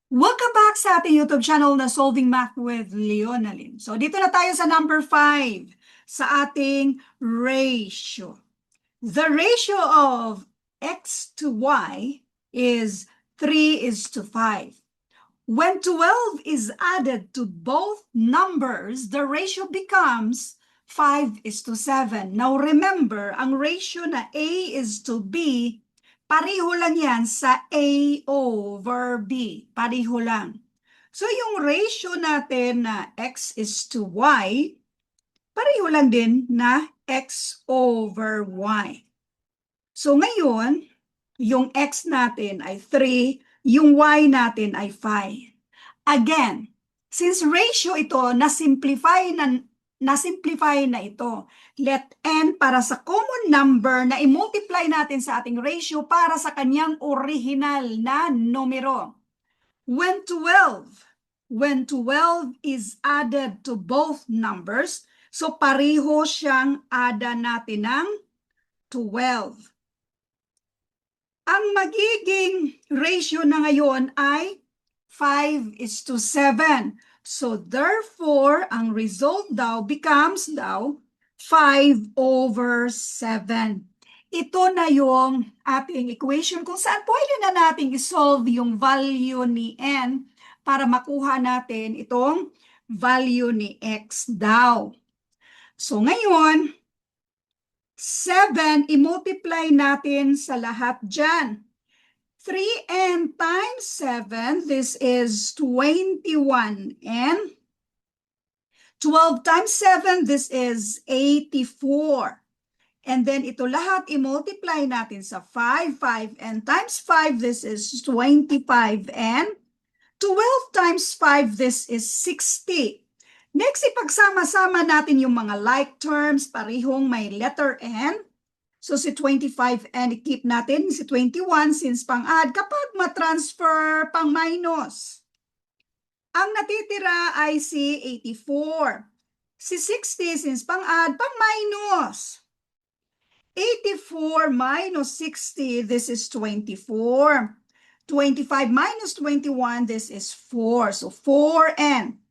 Welcome back sa ating YouTube channel na Solving Math with Leonaline. So, dito na tayo sa number 5 sa ating ratio. The ratio of x to y is 3:5. When 12 is added to both numbers, the ratio becomes 5:7. Now, remember, ang ratio na A is to B, pareho lang yan sa A over B. Pareho lang. So, yung ratio natin na x is to y, pareho lang din na x over y. So, ngayon, yung x natin ay 3, yung y natin ay 5. Again, since ratio ito, na-simplify na ito. Let n para sa common number na i-multiply natin sa ating ratio para sa kanyang original na numero. When 12 is added to both numbers, so pareho siyang ada natin ng 12. Ang magiging ratio na ngayon ay 5:7. So therefore, ang result daw becomes 5/7. Ito na yung ating equation kung saan pwede na natin isolve yung value ni n para makuha natin itong value ni x daw. So ngayon, 7, i-multiply natin sa lahat dyan. 3n times 7, this is 21n. 12 times 7, this is 84. And then ito lahat, i-multiply natin sa 5. 5n times 5, this is 25n. 12 times 5, this is 60. Next, ipagsama-sama natin yung mga like terms, parehong may letter n. So si 25n, i-keep natin. Si 21, since pang-add, kapag matransfer pang-minus. Ang natitira ay si 84. Si 60, since pang-add, pang-minus. 84 minus 60, this is 24. 25 minus 21, this is 4. So 4n.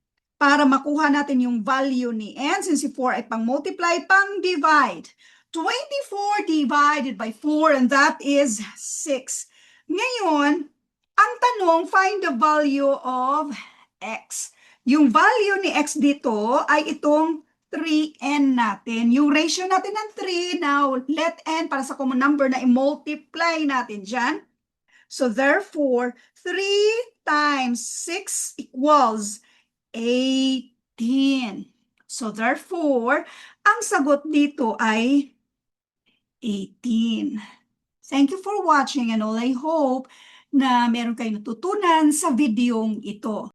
Para makuha natin yung value ni n, since si 4 ay pang-multiply, pang-divide. 24 divided by 4, and that is 6. Ngayon, ang tanong, find the value of x. Yung value ni x dito ay itong 3n natin. Yung ratio natin ng 3, now let n para sa common number na i-multiply natin dyan. So therefore, 3 times 6 equals 18. So therefore, ang sagot dito ay 18. Thank you for watching, and all I hope na meron kayong natutunan sa videong ito.